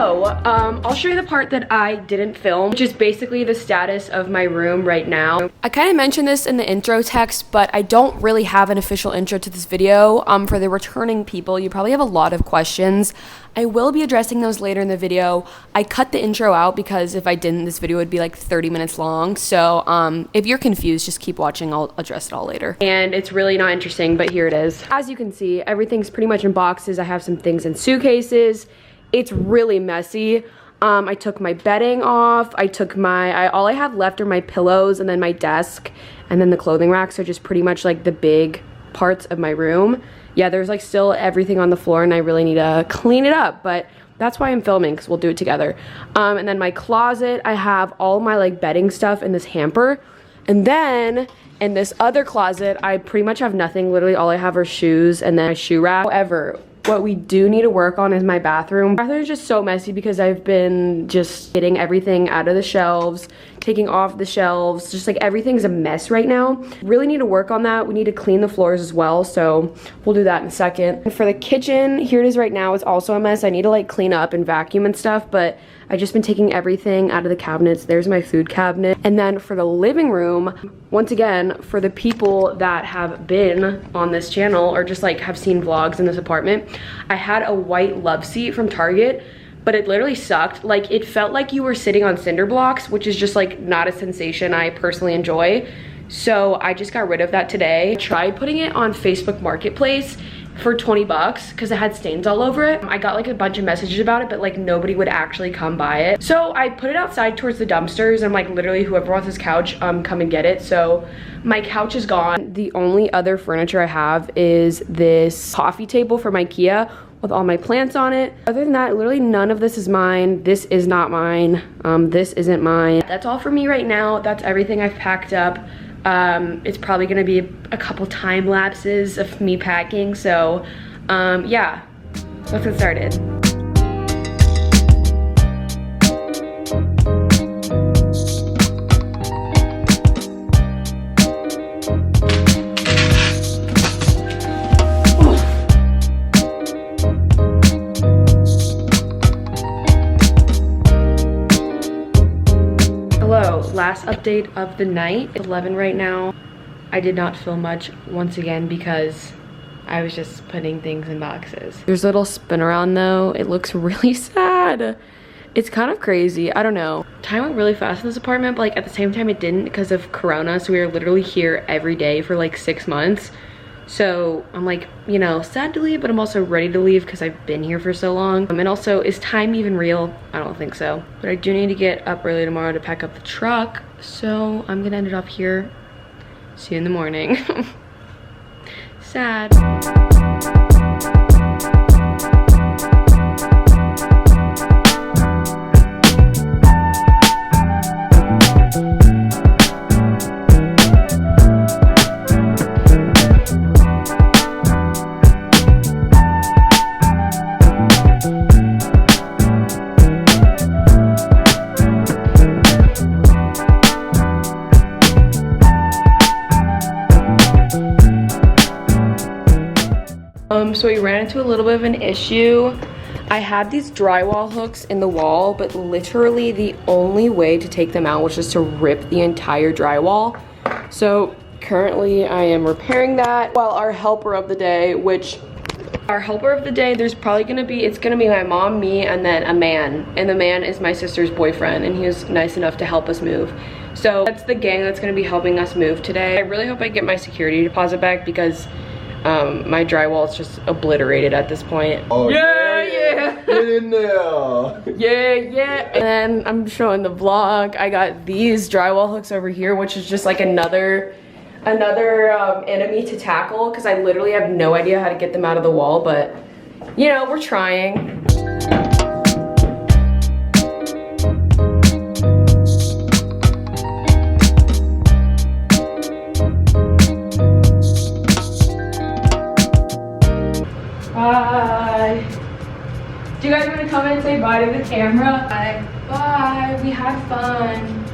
So, I'll show you the part that I didn't film, which is basically the status of my room right now. I kind of mentioned this in the intro text, but I don't really have an official intro to this video. For the returning people, you probably have a lot of questions. I will be addressing those later in the video. I cut the intro out because if I didn't, this video would be like 30 minutes long. So if you're confused, just keep watching. I'll address it all later. And it's really not interesting, but here it is. As you can see, everything's pretty much in boxes. I have some things in suitcases. It's really messy. I took my bedding off. I took all I have left are my pillows and then my desk and then the clothing rack. So just pretty much like the big parts of my room. Yeah, there's like still everything on the floor and I really need to clean it up, but that's why I'm filming because we'll do it together. And then my closet, I have all my like bedding stuff in this hamper. And then in this other closet, I pretty much have nothing. Literally all I have are shoes and then a shoe rack. However, what we do need to work on is my bathroom. My bathroom is just so messy because I've been just getting everything out of the shelves, taking off the shelves, just like everything's a mess right now. Really need to work on that. We need to clean the floors as well, so we'll do that in a second. And for the kitchen, here it is right now. It's also a mess. I need to like clean up and vacuum and stuff, but I've just been taking everything out of the cabinets. There's my food cabinet. And then for the living room, once again, for the people that have been on this channel or just like have seen vlogs in this apartment, I had a white love seat from Target, but it literally sucked. Like it felt like you were sitting on cinder blocks, which is just like not a sensation I personally enjoy. So I just got rid of that today. I tried putting it on Facebook Marketplace for 20 bucks because it had stains all over it. I got like a bunch of messages about it, but like nobody would actually come buy it. So I put it outside towards the dumpsters and like literally whoever wants this couch, come and get it. So my couch is gone. The only other furniture I have is this coffee table from IKEA with all my plants on it. Other than that, literally none of this is mine. This is not mine. This isn't mine. That's all for me right now. That's everything I've packed up. It's probably gonna be a couple time lapses of me packing, so yeah, let's get started. Last update of the night. It's 11 right now. I did not film much once again because I was just putting things in boxes. There's a little spin around though. It looks really sad. It's kind of crazy. I don't know. Time went really fast in this apartment, but like at the same time it didn't because of Corona. So we were literally here every day for like 6 months. So I'm like, you know, sad to leave, but I'm also ready to leave because I've been here for so long. And also, is time even real? I don't think so. But I do need to get up early tomorrow to pack up the truck. So I'm gonna end it off here. See you in the morning. Sad. So we ran into a little bit of an issue. I had these drywall hooks in the wall, but literally the only way to take them out was just to rip the entire drywall. So currently I am repairing that. While our helper of the day, there's probably gonna be, it's gonna be my mom, me, and then a man. And the man is my sister's boyfriend, and he was nice enough to help us move. So that's the gang that's gonna be helping us move today. I really hope I get my security deposit back because my drywall is just obliterated at this point. Oh yeah. Get in there. Yeah. And then I'm showing the vlog. I got these drywall hooks over here, which is just like another enemy to tackle because I literally have no idea how to get them out of the wall, but you know, we're trying. Bye. Do you guys want to come and say bye to the camera? Bye. Bye. We had fun.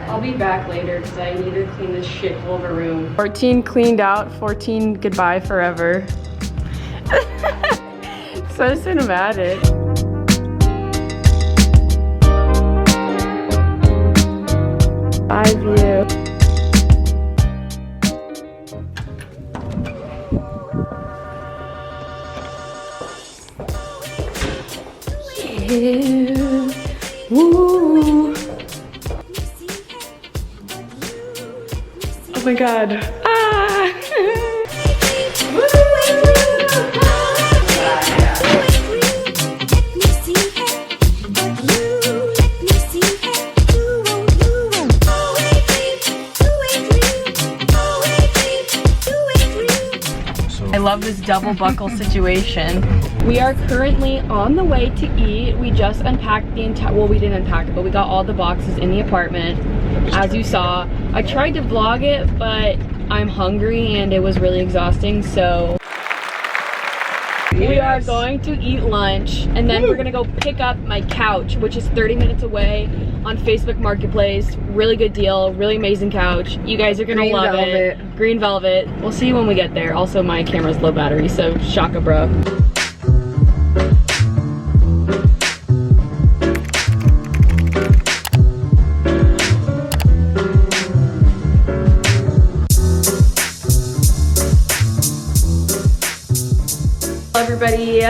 I'll be back later because I need to clean this shithole of a room. 14 cleaned out, 14 goodbye forever. So cinematic. Eye view. Yeah. Woo. Oh my god. Ah. I love this double buckle situation. We are currently on the way to eat. We just unpacked the entire, well, we didn't unpack it, but we got all the boxes in the apartment, as you saw. I tried to vlog it, but I'm hungry and it was really exhausting, so we are going to eat lunch, and then we're gonna go pick up my couch, which is 30 minutes away on Facebook Marketplace. Really good deal, really amazing couch. You guys are gonna love it. Green velvet. We'll see you when we get there. Also, my camera's low battery, so shaka bro. Everybody,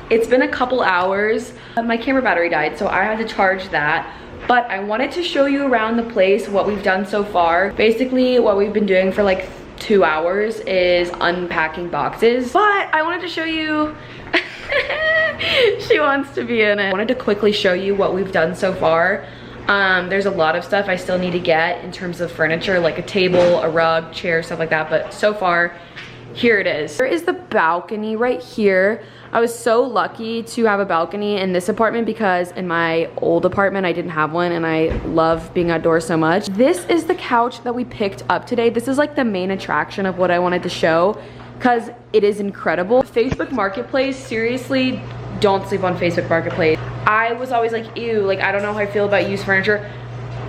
it's been a couple hours. My camera battery died, so I had to charge that. But I wanted to show you around the place what we've done so far. Basically, what we've been doing for like 2 hours is unpacking boxes. But I wanted to show you, she wants to be in it. I wanted to quickly show you what we've done so far. There's a lot of stuff I still need to get in terms of furniture, like a table, a rug, chair, stuff like that. But so far, here it is. There is the balcony right here. I was so lucky to have a balcony in this apartment because in my old apartment I didn't have one, and I love being outdoors so much. This is the couch that we picked up today. This is like the main attraction of what I wanted to show because it is incredible. Facebook Marketplace, seriously, don't sleep on Facebook Marketplace. I was always like, ew, like I don't know how I feel about used furniture.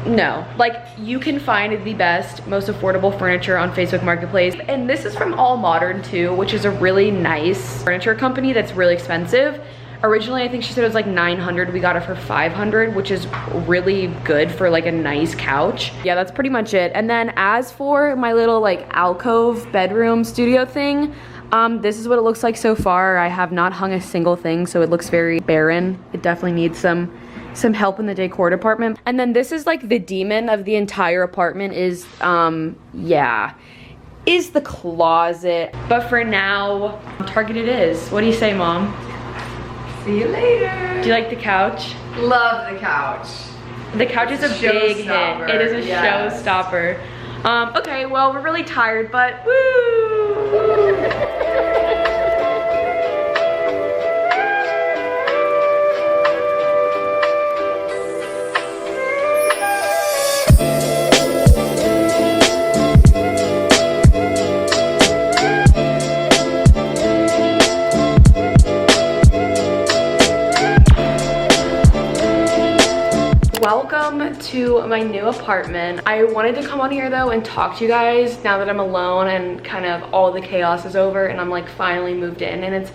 No, like you can find the best, most affordable furniture on Facebook Marketplace. And this is from All Modern too, which is a really nice furniture company that's really expensive. Originally, I think she said it was like $900. We got it for $500, which is really good for like a nice couch. Yeah, that's pretty much it. And then as for my little like alcove bedroom studio thing, this is what it looks like so far. I have not hung a single thing, so it looks very barren. It definitely needs some help in the decor department. And then this is like the demon of the entire apartment is, yeah, is the closet. But for now, Target it is. What do you say, Mom? See you later. Do you like the couch? Love the couch. The couch is a big hit. It is a showstopper. Okay, well, we're really tired, but woo! Welcome to my new apartment. I wanted to come on here though and talk to you guys now that I'm alone and kind of all the chaos is over and I'm like finally moved in, and it's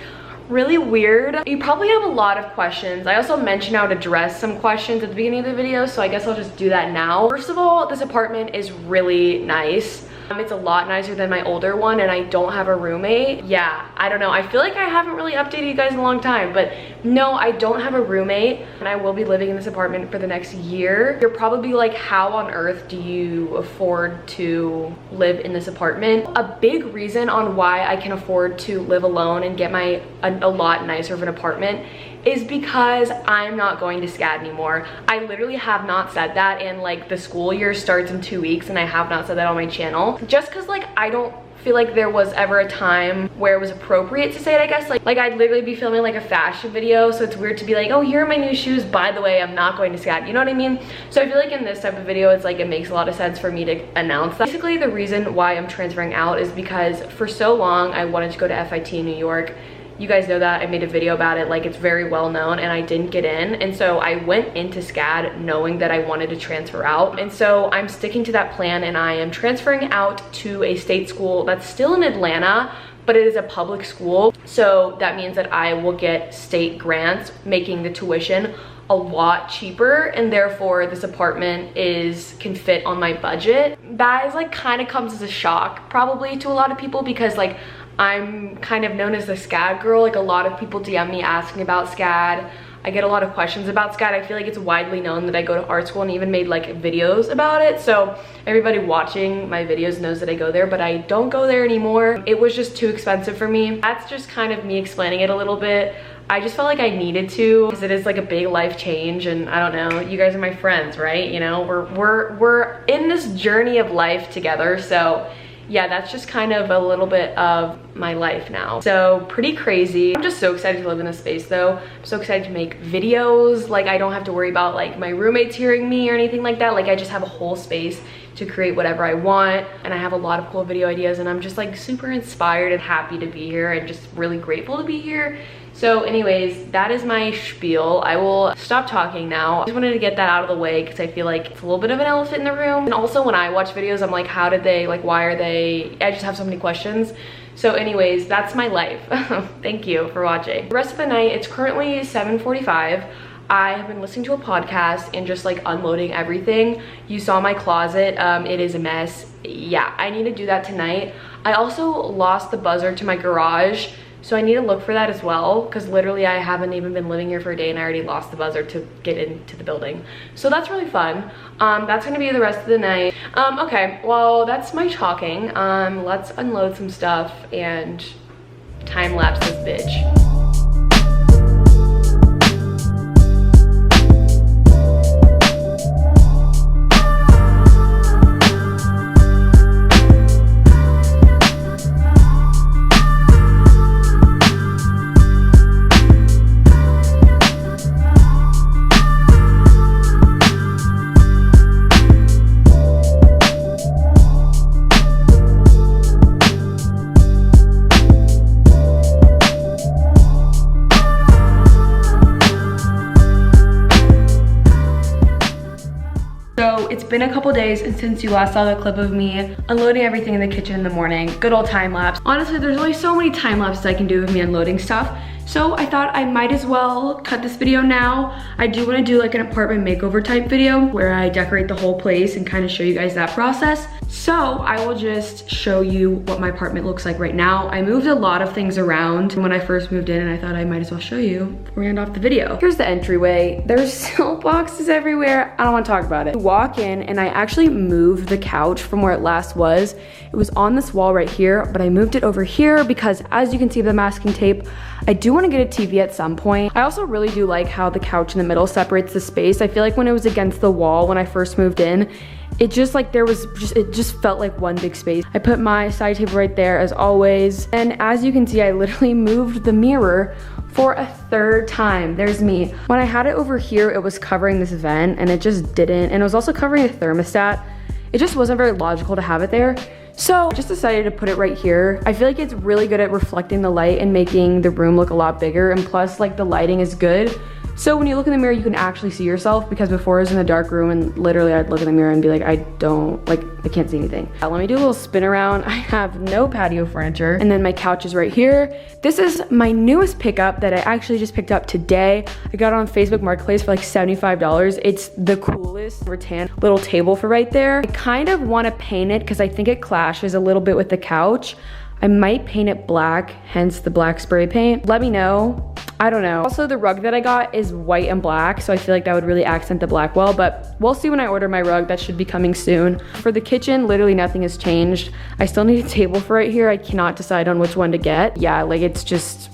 really weird. You probably have a lot of questions. I also mentioned how to address some questions at the beginning of the video, so I guess I'll just do that now. First of all, this apartment is really nice. It's a lot nicer than my older one, and I don't have a roommate. Yeah, I don't know. I feel like I haven't really updated you guys in a long time, but no, I don't have a roommate, and I will be living in this apartment for the next year. You're probably like, how on earth do you afford to live in this apartment? A big reason on why I can afford to live alone and get a lot nicer of an apartment is because I'm not going to SCAD anymore. I literally have not said that, and like the school year starts in 2 weeks and I have not said that on my channel. Just cause like I don't feel like there was ever a time where it was appropriate to say it, I guess. Like I'd literally be filming like a fashion video, so it's weird to be like, oh, here are my new shoes, by the way, I'm not going to SCAD, you know what I mean? So I feel like in this type of video, it's like it makes a lot of sense for me to announce that. Basically, the reason why I'm transferring out is because for so long I wanted to go to FIT in New York. You guys know that. I made a video about it, like it's very well known, and I didn't get in. And so I went into SCAD knowing that I wanted to transfer out. And so I'm sticking to that plan, and I am transferring out to a state school that's still in Atlanta, but it is a public school. So that means that I will get state grants, making the tuition a lot cheaper, and therefore this apartment can fit on my budget. That is like kind of comes as a shock probably to a lot of people, because like I'm kind of known as the SCAD girl. Like a lot of people DM me asking about SCAD. I get a lot of questions about SCAD. I feel like it's widely known that I go to art school and even made like videos about it. So everybody watching my videos knows that I go there, but I don't go there anymore. It was just too expensive for me. That's just kind of me explaining it a little bit. I just felt like I needed to, because it is like a big life change, and I don't know, you guys are my friends, right? You know, we're in this journey of life together. So yeah, that's just kind of a little bit of my life now. So pretty crazy. I'm just so excited to live in this space though. I'm so excited to make videos. Like I don't have to worry about like my roommates hearing me or anything like that. Like I just have a whole space to create whatever I want, and I have a lot of cool video ideas, and I'm just like super inspired and happy to be here and just really grateful to be here. So anyways, that is my spiel. I will stop talking now. I just wanted to get that out of the way because I feel like it's a little bit of an elephant in the room. And also when I watch videos, I'm like, how did they, like, why are they, I just have so many questions. So anyways, that's my life. Thank you for watching. The rest of the night, it's currently 7:45. I have been listening to a podcast and just like unloading everything. You saw my closet, it is a mess. Yeah, I need to do that tonight. I also lost the buzzer to my garage, so I need to look for that as well, because literally I haven't even been living here for a day and I already lost the buzzer to get into the building. So that's really fun. That's gonna be the rest of the night. Okay, well, that's my talking. Let's unload some stuff and time lapse this bitch. It's been a couple days since you last saw the clip of me unloading everything in the kitchen in the morning. Good old time lapse. Honestly, there's only so many time lapses I can do of me unloading stuff. So I thought I might as well cut this video now. I do want to do like an apartment makeover type video where I decorate the whole place and kind of show you guys that process. So I will just show you what my apartment looks like right now. I moved a lot of things around when I first moved in, and I thought I might as well show you before we end off the video. Here's the entryway. There's still boxes everywhere. I don't want to talk about it. You walk in, and I actually moved the couch from where it last was. It was on this wall right here, but I moved it over here because, as you can see by the masking tape, I do want to get a TV at some point. I also really do like how the couch in the middle separates the space. I feel like when it was against the wall when I first moved in, it just like it just felt like one big space. I put my side table right there as always. And as you can see, I literally moved the mirror for a third time. There's me. When I had it over here, it was covering this vent and it just didn't. And it was also covering a thermostat. It just wasn't very logical to have it there. So I just decided to put it right here. I feel like it's really good at reflecting the light and making the room look a lot bigger. And plus, like, the lighting is good. So when you look in the mirror, you can actually see yourself, because before I was in a dark room and literally I'd look in the mirror and be like, I can't see anything. Let me do a little spin around. I have no patio furniture. And then my couch is right here. This is my newest pickup that I actually just picked up today. I got it on Facebook Marketplace for like $75. It's the coolest rattan little table for right there. I kind of want to paint it because I think it clashes a little bit with the couch. I might paint it black, hence the black spray paint. Let me know. I don't know. Also, the rug that I got is white and black, so I feel like that would really accent the black well, but we'll see when I order my rug. That should be coming soon. For the kitchen, literally nothing has changed. I still need a table for right here. I cannot decide on which one to get. Yeah, like it's just,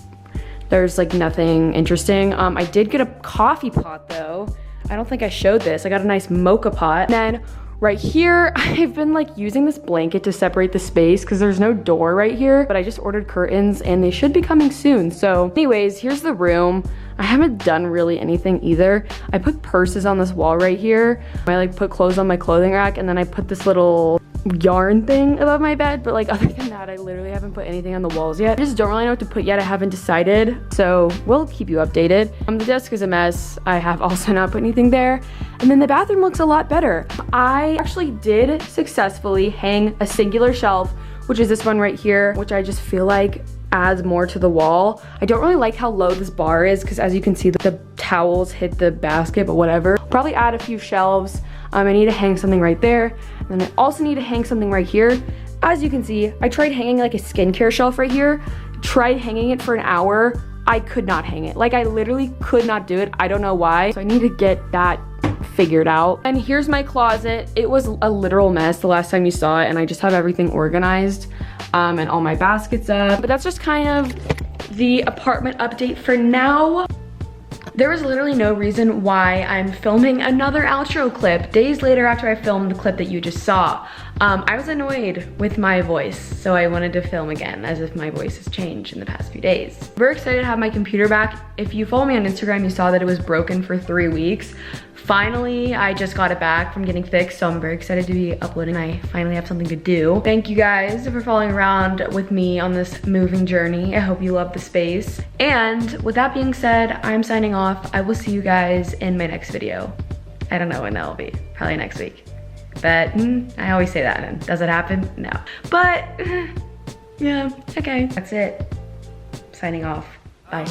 there's like nothing interesting. I did get a coffee pot though. I don't think I showed this. I got a nice mocha pot. And then right here, I've been like using this blanket to separate the space because there's no door right here, but I just ordered curtains and they should be coming soon. So anyways, here's the room. I haven't done really anything either. I put purses on this wall right here. I like put clothes on my clothing rack, and then I put this little yarn thing above my bed, but like other than that, I literally haven't put anything on the walls yet. I just don't really know what to put yet. I haven't decided, so we'll keep you updated. The desk is a mess. I have also not put anything there. And then the bathroom looks a lot better. I actually did successfully hang a singular shelf, which is this one right here, which I just feel like adds more to the wall. I don't really like how low this bar is because, as you can see, the towels hit the basket, but whatever. Probably add a few shelves. I need to hang something right there. And then I also need to hang something right here. As you can see, I tried hanging like a skincare shelf right here. Tried hanging it for an hour. I could not hang it. Like I literally could not do it. I don't know why. So I need to get that figured out. And here's my closet. It was a literal mess the last time you saw it, and I just have everything organized and all my baskets up. But that's just kind of the apartment update for now. There was literally no reason why I'm filming another outro clip days later after I filmed the clip that you just saw. I was annoyed with my voice, so I wanted to film again as if my voice has changed in the past few days. Very excited to have my computer back. If you follow me on Instagram, you saw that it was broken for 3 weeks. Finally, I just got it back from getting fixed, so I'm very excited to be uploading. I finally have something to do. Thank you guys for following around with me on this moving journey. I hope you love the space. And with that being said, I'm signing off. I will see you guys in my next video. I don't know when that'll be, probably next week. But I always say that, and does it happen? No. But yeah, okay. That's it. Signing off. Bye.